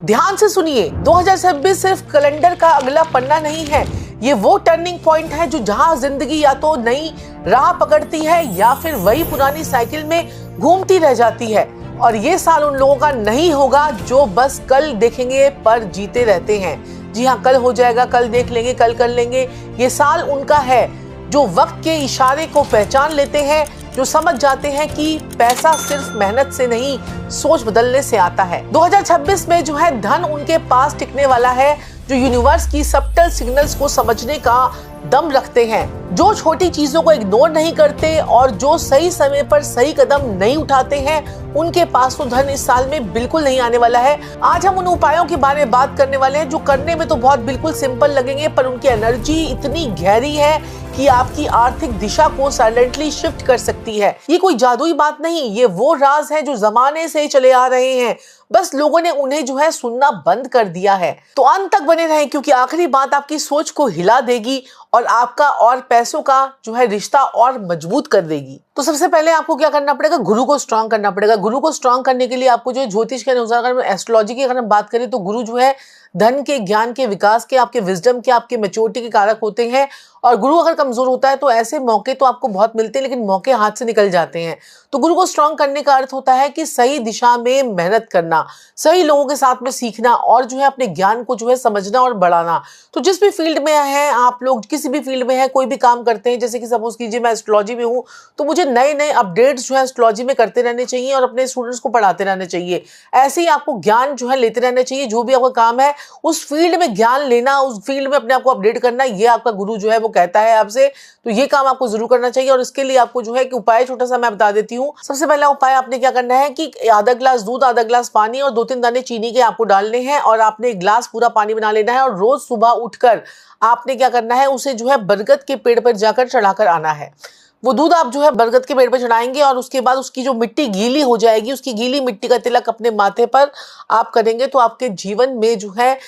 ध्यान से सुनिए, 2026 सिर्फ कैलेंडर का अगला पन्ना नहीं है। ये वो टर्निंग पॉइंट है जो जहां जिंदगी या तो नई राह पकड़ती है या फिर वही पुरानी साइकिल में घूमती रह जाती है। और ये साल उन लोगों का नहीं होगा जो बस कल देखेंगे पर जीते रहते हैं। जी हाँ, कल हो जाएगा, कल देख लेंगे, कल कर लेंगे। ये साल उनका है जो वक्त के इशारे को पहचान लेते हैं, जो समझ जाते हैं कि पैसा सिर्फ मेहनत से नहीं, सोच बदलने से आता है। 2026 में जो है धन उनके पास टिकने वाला है जो यूनिवर्स की सबटल सिग्नल्स को समझने का दम रखते हैं, जो छोटी चीजों को इग्नोर नहीं करते और जो सही समय पर सही कदम नहीं उठाते हैं। उनके पास तो धन इस साल में बिल्कुल नहीं आने वाला है। आज हम उन उपायों के बारे में बात करने वाले हैं जो करने में तो बहुत बिल्कुल सिंपल लगेंगे, पर उनकी एनर्जी इतनी गहरी है कि आपकी आर्थिक दिशा को साइलेंटली शिफ्ट कर सकती है। ये कोई जादुई बात नहीं, ये वो राज है जो जमाने से चले आ रहे हैं, बस लोगों ने उन्हें जो है सुनना बंद कर दिया है। तो अंत तक बने रहें क्योंकि आखिरी बात आपकी सोच को हिला देगी और आपका और पैसों का जो है रिश्ता और मजबूत कर देगी। तो सबसे पहले आपको क्या करना पड़ेगा, गुरु को स्ट्रांग करना पड़ेगा। गुरु को स्ट्रांग करने के लिए आपको जो ज्योतिष के अनुसार, अगर एस्ट्रोलॉजी की अगर हम बात करें तो गुरु जो है धन के, ज्ञान के, विकास के, आपके विजडम के, आपके मैच्योरिटी के कारक होते हैं। और गुरु अगर कमजोर होता है तो ऐसे मौके तो आपको बहुत मिलते हैं लेकिन मौके हाथ से निकल जाते हैं। तो गुरु को स्ट्रांग करने का अर्थ होता है कि सही दिशा में मेहनत करना, सही लोगों के साथ में सीखना और जो है अपने ज्ञान को जो है समझना और बढ़ाना। तो जिस भी फील्ड में है आप लोग, किसी भी फील्ड में है, कोई भी काम करते हैं, जैसे कि सपोज कीजिए मैं एस्ट्रोलॉजी में हूँ तो मुझे नए नए अपडेट्स जो है एस्ट्रोलॉजी में करते रहने चाहिए और अपने स्टूडेंट्स को पढ़ाते रहने चाहिए। ऐसे ही आपको ज्ञान जो है लेते रहना चाहिए। जो भी आपका काम है उस फील्ड में ज्ञान लेना, उस फील्ड में अपने आप को अपडेट करना, ये आपका गुरु जो है वो कहता है आपसे। तो ये काम आपको जरूर करना चाहिए और इसके लिए आपको जो है कि उपाय छोटा सा मैं बता देती हूँ। सबसे पहला उपाय आपने क्या करना है कि आधा ग्लास दूध, आधा ग्लास पानी और 2-3 दाने चीनी के आपको डालने हैं और आपने एक ग्लास पूरा पानी बना लेना है और रोज सुबह उठकर आपने क्या करना है, उसे जो है बरगद के पेड़ पर जाकर चढ़ाकर आना है। वो दूध आप जो है बरगद के पेड़ पर चढ़ाएंगे और उसके बाद उसकी जो मिट्टी गीली हो जाएगी, उसकी गीली मिट्टी का तिलक अपने माथे पर आप करेंगे तो आपके जीवन में जो है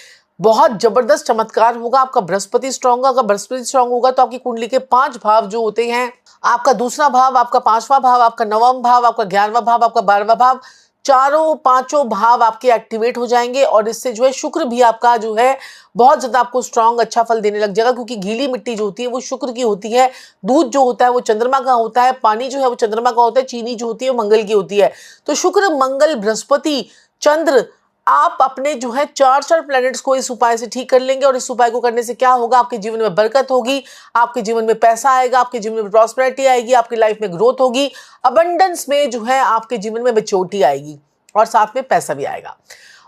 बहुत जबरदस्त चमत्कार होगा। आपका बृहस्पति स्ट्रांग होगा। अगर बृहस्पति स्ट्रांग होगा तो आपकी कुंडली के 5 भाव जो होते हैं, आपका दूसरा भाव, आपका 5वां भाव, आपका 9वां भाव, आपका 11वां भाव, आपका 12वां भाव, चारों पांचों भाव आपके एक्टिवेट हो जाएंगे और इससे जो है शुक्र भी आपका जो है बहुत ज्यादा आपको स्ट्रांग अच्छा फल देने लग जाएगा। क्योंकि गीली मिट्टी जो होती है वो शुक्र की होती है, दूध जो होता है वो चंद्रमा का होता है, पानी जो है वो चंद्रमा का होता है, चीनी जो होती है वो मंगल की होती है। तो शुक्र, मंगल, बृहस्पति, चंद्र, आप अपने जो है 4 प्लैनेट्स को इस उपाय से ठीक कर लेंगे और इस उपाय को करने से क्या होगा, आपके जीवन में बरकत होगी, आपके जीवन में पैसा आएगा, आपके जीवन में प्रॉस्पेरिटी आएगी, आपकी लाइफ में ग्रोथ होगी, अबंडेंस में जो है आपके जीवन में मैच्योरिटी आएगी और साथ में पैसा भी आएगा।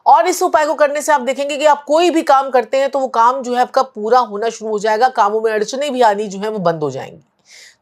और इस उपाय को करने से आप देखेंगे कि आप कोई भी काम करते हैं तो वो काम जो है आपका पूरा होना शुरू हो जाएगा, कामों में अड़चने भी आनी जो है वो बंद हो जाएंगी।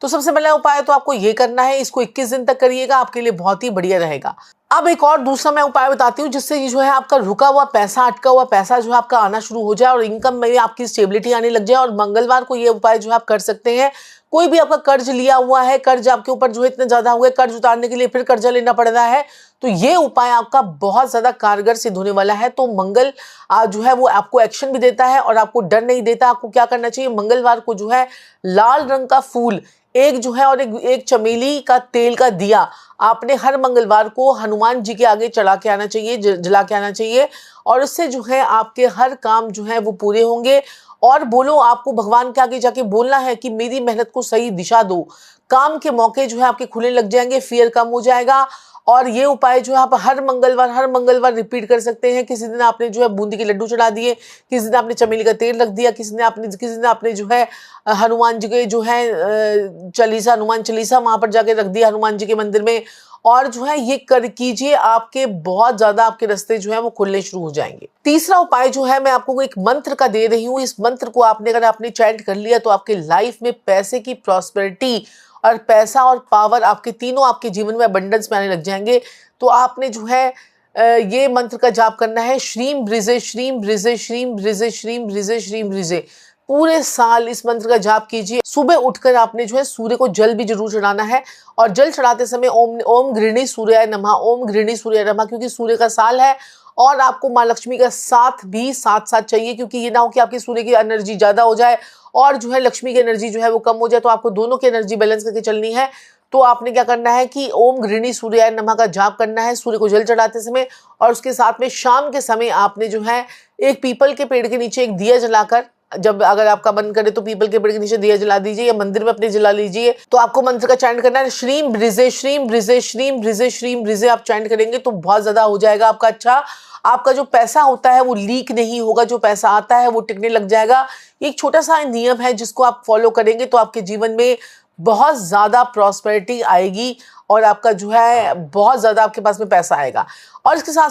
तो सबसे पहला उपाय तो आपको ये करना है, इसको 21 दिन तक करिएगा, आपके लिए बहुत ही बढ़िया रहेगा। अब एक और दूसरा मैं उपाय बताती हूँ जिससे जो है आपका रुका हुआ पैसा, अटका हुआ पैसा जो है आपका आना शुरू हो जाए और इनकम में आपकी स्टेबिलिटी आने लग जाए। और मंगलवार को ये उपाय जो है आप कर सकते हैं। कोई भी आपका कर्ज लिया हुआ है, कर्ज आपके ऊपर जो है इतने ज्यादा हुए, कर्ज उतारने के लिए फिर कर्जा लेना पड़ रहा है, तो ये उपाय आपका बहुत ज्यादा कारगर सिद्ध होने वाला है। तो मंगल जो है वो आपको एक्शन भी देता है और आपको डर नहीं देता। आपको क्या करना चाहिए, मंगलवार को जो है लाल रंग का फूल एक जो है और एक चमेली का तेल का दिया आपने हर मंगलवार को हनुमान जी के आगे चढ़ा के आना चाहिए, जला के आना चाहिए और उससे जो है आपके हर काम जो है वो पूरे होंगे। और बोलो, आपको भगवान के आगे जाके बोलना है कि मेरी मेहनत को सही दिशा दो, काम के मौके जो है आपके खुलने लग जाएंगे, फियर कम हो जाएगा। और ये उपाय जो है आप हर मंगलवार रिपीट कर सकते हैं। किसी दिन आपने जो है बूंदी के लड्डू चढ़ा दिए, किसी दिन आपने चमेली का तेल रख दिया, किसी दिन आपने जो है हनुमान जी के जो है चालीसा, हनुमान चालीसा वहां पर जाके रख दिया हनुमान जी के मंदिर में। और जो है ये कर कीजिए, आपके बहुत ज्यादा आपके रास्ते जो है वो खुलने शुरू हो जाएंगे। तीसरा उपाय जो है मैं आपको एक मंत्र का दे रही हूँ। इस मंत्र को आपने अगर आपने चैंट कर लिया तो आपके लाइफ में पैसे की प्रॉस्पेरिटी और पैसा और पावर आपके तीनों आपके जीवन में अबंडेंस में आने लग जाएंगे। तो आपने जो है ये मंत्र का जाप करना है, श्रीम ब्रिजे श्रीम ब्रिजे श्रीम ब्रिजे श्रीम ब्रिजे श्रीम ब्रिजे। पूरे साल इस मंत्र का जाप कीजिए। सुबह उठकर आपने जो है सूर्य को जल भी जरूर चढ़ाना है और जल चढ़ाते समय ओम गृहिणी सूर्याय नमः, ओम गृहिणी सूर्याय नमः, क्योंकि सूर्य का साल है और आपको माँ लक्ष्मी का साथ भी साथ चाहिए। क्योंकि ये ना हो कि आपकी सूर्य की एनर्जी ज्यादा हो जाए और जो है लक्ष्मी की एनर्जी जो है वो कम हो जाए। तो आपको दोनों की एनर्जी बैलेंस करके चलनी है। तो आपने क्या करना है कि ओम गृहिणी सूर्याय नमः का जाप करना है सूर्य को जल चढ़ाते समय, और उसके साथ में शाम के समय आपने जो है एक पीपल के पेड़ के नीचे एक दिया जलाकर, जब अगर आपका मन करे तो पीपल के पेड़ के नीचे दिया जला दीजिए या मंदिर में अपने जला लीजिए। तो आपको मंत्र का चैंट करना है, श्रीम ब्रिजे श्रीम ब्रिजे श्रीम ब्रिजे श्रीम ब्रिजे आप चैंट करेंगे तो बहुत ज्यादा हो जाएगा आपका अच्छा। आपका जो पैसा होता है वो लीक नहीं होगा, जो पैसा आता है वो टिकने लग जाएगा। एक छोटा सा नियम है जिसको आप फॉलो करेंगे तो आपके जीवन में बहुत ज़्यादा प्रॉस्पेरिटी आएगी और आपका जो है बहुत ज़्यादा आपके पास में पैसा आएगा। और इसके साथ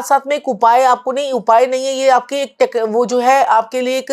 साथ में एक उपाय आपको नहीं, उपाय नहीं है ये, आपके एक वो जो है आपके लिए एक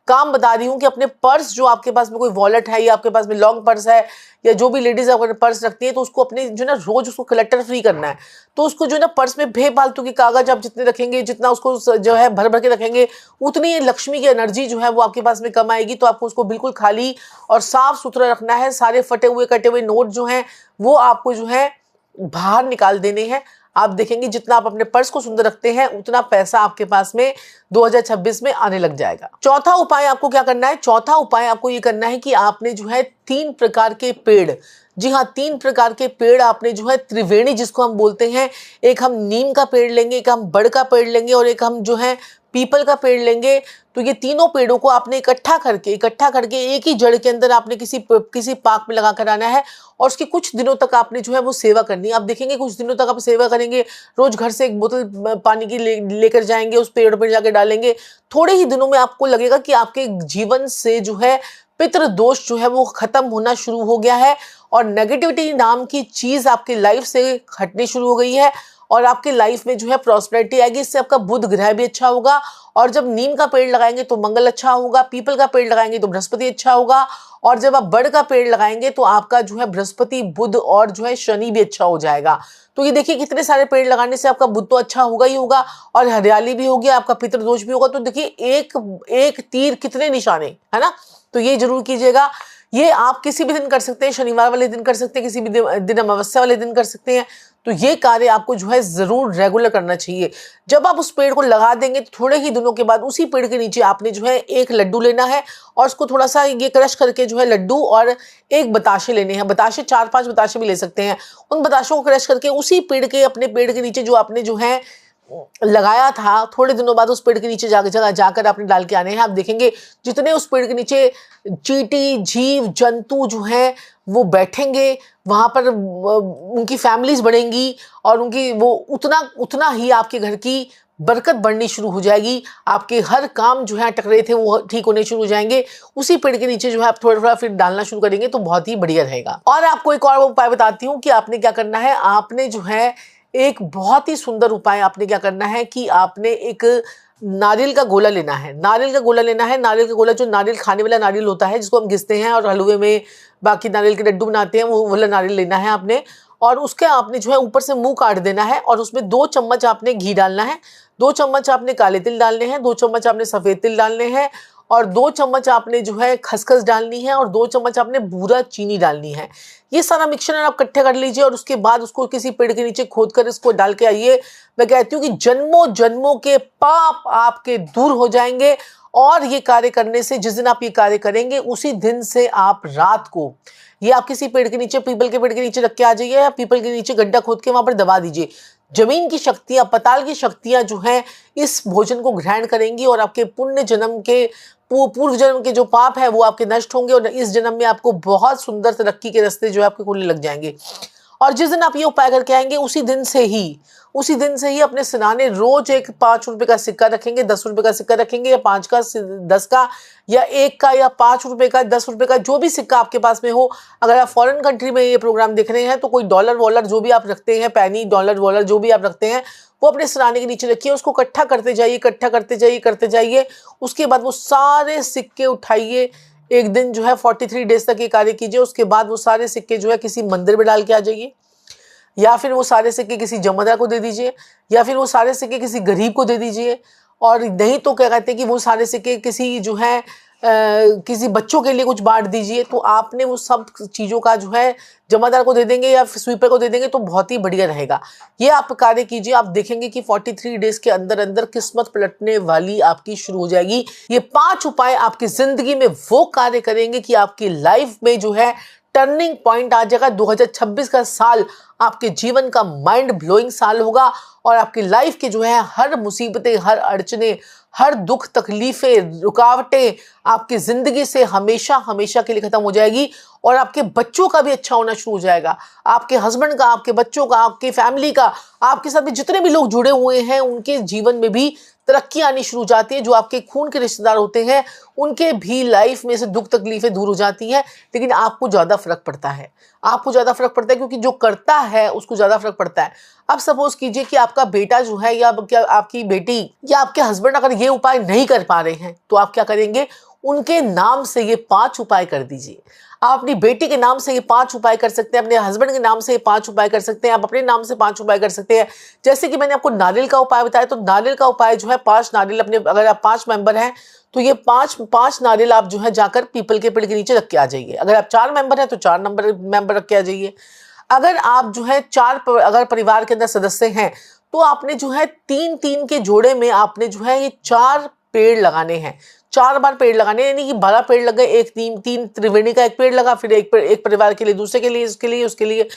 काम बता रही हूँ कि अपने पर्स, जो आपके पास में कोई वॉलेट है या आपके पास में लॉन्ग पर्स है या जो भी लेडीज अपने पर्स रखती है, तो उसको अपने जो ना रोज उसको क्लटर फ्री करना है। तो उसको जो ना पर्स में बेफालतू की कागज आप जितने रखेंगे, जितना उसको जो है भर भर के रखेंगे, उतनी लक्ष्मी की एनर्जी जो है वो आपके पास में कम आएगी। तो आपको उसको बिल्कुल खाली और साफ सुथरा रखना है। सारे फटे हुए कटे हुए नोट जो हैं वो आपको जो है बाहर निकाल देने हैं। आप देखेंगे जितना आप अपने पर्स को सुंदर रखते हैं उतना पैसा आपके पास में 2026 में आने लग जाएगा। चौथा उपाय आपको क्या करना है, चौथा उपाय आपको ये करना है कि आपने जो है 3 प्रकार के पेड़, जी हाँ 3 प्रकार के पेड़ आपने जो है त्रिवेणी जिसको हम बोलते हैं, एक हम नीम का पेड़ लेंगे, एक हम बड़ का पेड़ लेंगे और एक हम जो है पीपल का पेड़ लेंगे। तो ये तीनों पेड़ों को आपने इकट्ठा करके एक ही जड़ के अंदर आपने किसी पाक में लगा कर आना है और उसके कुछ दिनों तक आपने जो है वो सेवा करनी है। आप देखेंगे कुछ दिनों तक आप सेवा करेंगे, रोज घर से एक बोतल पानी की लेकर जाएंगे, उस पेड़ पर जाकर डालेंगे। थोड़े ही दिनों में आपको लगेगा कि आपके जीवन से जो है पितृ दोष जो है वो खत्म होना शुरू हो गया है और नेगेटिविटी नाम की चीज आपकी लाइफ से हटनी शुरू हो गई है और आपके लाइफ में जो है प्रॉस्पेरिटी आएगी। इससे आपका बुध ग्रह भी अच्छा होगा। और जब नीम का पेड़ लगाएंगे तो मंगल अच्छा होगा, पीपल का पेड़ लगाएंगे तो बृहस्पति अच्छा होगा, और जब आप बड़ का पेड़ लगाएंगे तो आपका जो है बृहस्पति, बुध और जो है शनि भी अच्छा हो जाएगा। तो ये देखिए कितने सारे पेड़ लगाने से आपका बुध तो अच्छा होगा ही होगा और हरियाली भी होगी, आपका पितृदोष भी होगा। तो देखिए एक तीर कितने निशाने, है ना। तो ये जरूर कीजिएगा। ये आप किसी भी दिन कर सकते हैं, शनिवार वाले दिन कर सकते हैं, किसी भी दिन अमावस्या वाले दिन कर सकते हैं। तो ये कार्य आपको जो है जरूर रेगुलर करना चाहिए। जब आप उस पेड़ को लगा देंगे तो थोड़े ही दिनों के बाद उसी पेड़ के नीचे आपने जो है एक लड्डू लेना है और उसको थोड़ा सा ये क्रश करके जो है लड्डू और एक बताशे लेने हैं। बताशे 4-5 बताशे भी ले सकते हैं। उन बताशों को क्रश करके उसी पेड़ के, अपने पेड़ के नीचे जो आपने जो है लगाया था, थोड़े दिनों बाद उस पेड़ के नीचे जाकर आपने डाल के आने हैं। आप देखेंगे जितने उस पेड़ के नीचे चींटी, जीव जंतु जो हैं वो बैठेंगे, वहां पर उनकी फैमिलीज बढ़ेंगी और उनकी वो उतना ही आपके घर की बरकत बढ़नी शुरू हो जाएगी। आपके हर काम जो है अटक रहे थे वो ठीक होने शुरू हो जाएंगे। उसी पेड़ के नीचे जो है आप थोड़ा थोड़ा फिर डालना शुरू करेंगे तो बहुत ही बढ़िया रहेगा। और आपको एक और उपाय बताती हूँ कि आपने क्या करना है। आपने जो है एक बहुत ही सुंदर उपाय आपने क्या करना है कि आपने एक नारियल का गोला लेना है। नारियल का गोला जो नारियल खाने वाला नारियल होता है जिसको हम घिसते हैं और हलवे में बाकी नारियल के लड्डू बनाते हैं, वो वाला नारियल लेना है आपने। और उसके आपने जो है ऊपर से मुंह काट देना है और उसमें 2 चम्मच आपने घी डालना है, 2 चम्मच आपने काले तिल डालने हैं, 2 चम्मच आपने सफ़ेद तिल डालने हैं और 2 चम्मच आपने जो है खसखस डालनी है और 2 चम्मच आपने भूरा चीनी डालनी है। ये सारा मिक्सचर आप इकट्ठे कर लीजिए और उसके बाद उसको किसी पेड़ के नीचे खोद कर इसको डाल के आइए। मैं कहती हूँ कि जन्मों जन्मों के पाप आपके दूर हो जाएंगे। और ये कार्य करने से, जिस दिन आप ये कार्य करेंगे उसी दिन से आप रात को ये आप किसी पेड़ के नीचे, पीपल के पेड़ के नीचे रख के आ जाइए या पीपल के नीचे गड्ढा खोद के वहां पर दबा दीजिए। जमीन की शक्तियां, पताल की शक्तियां जो हैं इस भोजन को ग्रहण करेंगी और आपके पुण्य जन्म के, पूर्व जन्म के जो पाप है वो आपके नष्ट होंगे और इस जन्म में आपको बहुत सुंदर तरक्की के रास्ते जो है आपके खुलने लग जाएंगे। और जिस दिन आप ये उपाय करके आएंगे उसी दिन से ही अपने सिरहाने रोज एक 5 रुपए का सिक्का रखेंगे, 10 रुपए का सिक्का रखेंगे या 5 का, 10 का या 1 का या 5 रुपए का, 10 रुपए का, जो भी सिक्का आपके पास में हो। अगर आप फॉरेन कंट्री में ये प्रोग्राम देख रहे हैं तो कोई डॉलर वॉलर जो भी आप रखते हैं, पैनी डॉलर वॉलर जो भी आप रखते हैं वो अपने सिरहाने के नीचे रखिए। उसको इकट्ठा करते जाइए। उसके बाद वो सारे सिक्के उठाइए। एक दिन जो है 43 डेज तक ये कार्य कीजिए। उसके बाद वो सारे सिक्के जो है किसी मंदिर में डाल के आ जाइए या फिर वो सारे सिक्के किसी जमादार को दे दीजिए या फिर वो सारे सिक्के किसी गरीब को दे दीजिए। और नहीं तो क्या कहते हैं कि वो सारे सिक्के किसी जो है किसी बच्चों के लिए कुछ बांट दीजिए। तो आपने वो सब चीज़ों का जो है जमादार को दे देंगे या स्वीपर को दे देंगे तो बहुत ही बढ़िया रहेगा। ये आप कार्य कीजिए। आप देखेंगे कि 43 डेज के अंदर अंदर किस्मत पलटने वाली आपकी शुरू हो जाएगी। ये 5 उपाय आपकी जिंदगी में वो कार्य करेंगे कि आपकी लाइफ में जो है टर्निंग पॉइंट आ जाएगा। 2026 का साल आपके जीवन का माइंड ब्लोइंग साल होगा और आपकी लाइफ के जो है हर मुसीबतें, हर अड़चने, हर दुख, तकलीफें, रुकावटें आपकी जिंदगी से हमेशा हमेशा के लिए खत्म हो जाएगी और आपके बच्चों का भी अच्छा होना शुरू हो जाएगा। आपके हस्बैंड का, आपके बच्चों का, आपकी फैमिली का, आपके साथ भी जितने भी लोग जुड़े हुए हैं उनके जीवन में भी तरक्की आनी शुरू हो जाती है। जो आपके खून के रिश्तेदार होते हैं उनके भी लाइफ में से दुख तकलीफें दूर हो जाती हैं, लेकिन आपको ज़्यादा फर्क पड़ता है। आपको ज़्यादा फर्क पड़ता है क्योंकि जो करता है उसको ज़्यादा फर्क पड़ता है। अब सपोज कीजिए कि आपका बेटा जो है या क्या आपकी बेटी या आपके हस्बैंड अगर ये उपाय नहीं कर पा रहे हैं तो आप क्या करेंगे, उनके नाम से ये 5 उपाय कर दीजिए। आप अपनी बेटी के नाम से ये 5 उपाय कर सकते हैं, अपने हस्बैंड के नाम से ये 5 उपाय कर सकते हैं, आप अपने नाम से 5 उपाय कर सकते हैं। जैसे कि मैंने आपको नारियल का उपाय बताया, तो नारियल का उपाय जो है 5 नारियल अपने, अगर आप 5 मेंबर हैं तो ये 5 नारियल आप जो है जाकर पीपल के पेड़ के नीचे रख के आ जाइए। अगर आप 4 मेंबर हैं तो 4 मेंबर रख के आ जाइए। अगर आप जो है 4 अगर परिवार के अंदर सदस्य हैं तो आपने जो है 3-3 के जोड़े में आपने जो है ये 4 पेड़ लगाने हैं। 4 बार पेड़ लगाने हैं, यानी कि 12 पेड़ लग गए। 3 त्रिवेणी का एक पेड़ लगा, फिर एक परिवार के लिए, दूसरे के लिए, उसके लिए।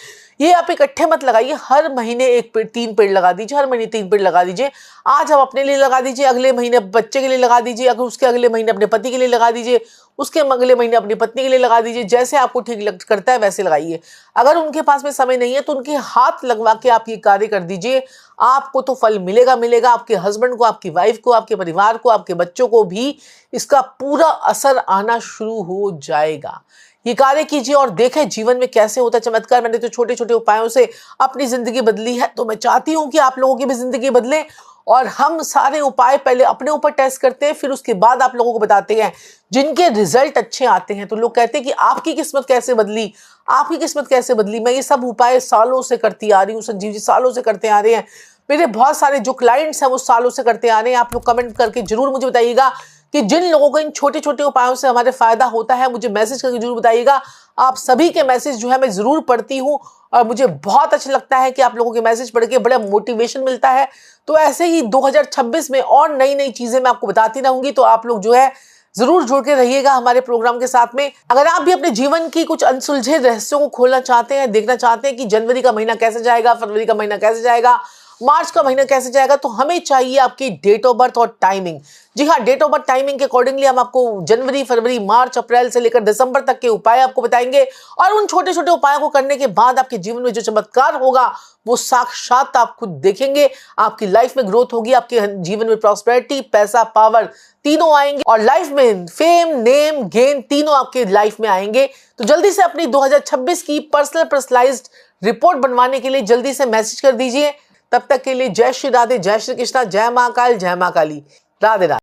ये आप इकट्ठे मत लगाइए, हर महीने 3 पेड़ लगा दीजिए, हर महीने 3 पेड़ लगा दीजिए। आज आप अपने लिए लगा दीजिए, अगले महीने बच्चे के लिए लगा दीजिए, अगर उसके अगले महीने अपने पति के लिए लगा दीजिए, उसके अगले महीने अपनी पत्नी के लिए लगा दीजिए। जैसे आपको ठीक करता है वैसे लगाइए। अगर उनके पास में समय नहीं है तो उनके हाथ लगवा के आप ये कार्य कर दीजिए, आपको तो फल मिलेगा। आपके हस्बैंड को, आपकी वाइफ को, आपके परिवार को, आपके बच्चों को भी इसका पूरा असर आना शुरू हो जाएगा। ये कार्य कीजिए और देखें जीवन में कैसे होता है चमत्कार। मैंने तो छोटे छोटे उपायों से अपनी जिंदगी बदली है, तो मैं चाहती हूं कि आप लोगों की भी जिंदगी बदले। और हम सारे उपाय पहले अपने ऊपर टेस्ट करते हैं, फिर उसके बाद आप लोगों को बताते हैं। जिनके रिजल्ट अच्छे आते हैं तो लोग कहते हैं कि आपकी किस्मत कैसे बदली, आपकी किस्मत कैसे बदली। मैं ये सब उपाय सालों से करती आ रही हूँ, संजीव जी सालों से करते आ रहे हैं। मेरे बहुत सारे जो क्लाइंट्स हैं वो सालों से करते आ रहे हैं। आप लोग कमेंट करके जरूर मुझे बताइएगा कि जिन लोगों को इन छोटे छोटे उपायों से हमारे फायदा होता है, मुझे मैसेज करके जरूर बताइएगा। आप सभी के मैसेज जो है मैं जरूर पढ़ती हूँ और मुझे बहुत अच्छा लगता है कि आप लोगों के मैसेज पढ़ के बड़ा मोटिवेशन मिलता है। तो ऐसे ही 2026 में और नई नई चीजें मैं आपको बताती रहूंगी, तो आप लोग जो है जरूर जुड़ के रहिएगा हमारे प्रोग्राम के साथ में। अगर आप भी अपने जीवन की कुछ अनसुलझे रहस्यों को खोलना चाहते हैं, देखना चाहते हैं कि जनवरी का महीना कैसे जाएगा, फरवरी का महीना कैसे जाएगा, मार्च का महीना कैसे जाएगा, तो हमें चाहिए आपकी डेट ऑफ बर्थ और टाइमिंग। जी हाँ, डेट ऑफ बर्थ टाइमिंग के अकॉर्डिंगली हम आपको जनवरी, फरवरी, मार्च, अप्रैल से लेकर दिसंबर तक के उपाय आपको बताएंगे। और उन छोटे छोटे उपायों को करने के बाद आपके जीवन में जो चमत्कार होगा वो साक्षात आप खुद देखेंगे। आपकी लाइफ में ग्रोथ होगी, आपके जीवन में प्रॉस्पेरिटी, पैसा, पावर तीनों आएंगे और लाइफ में फेम, नेम, गेन तीनों आपके लाइफ में आएंगे। तो जल्दी से अपनी 2026 की पर्सनलाइज्ड रिपोर्ट बनवाने के लिए जल्दी से मैसेज कर दीजिए। तब तक के लिए जय श्री राधे, जय श्री कृष्णा, जय महाकाल, जय मां काली, राधे राधे।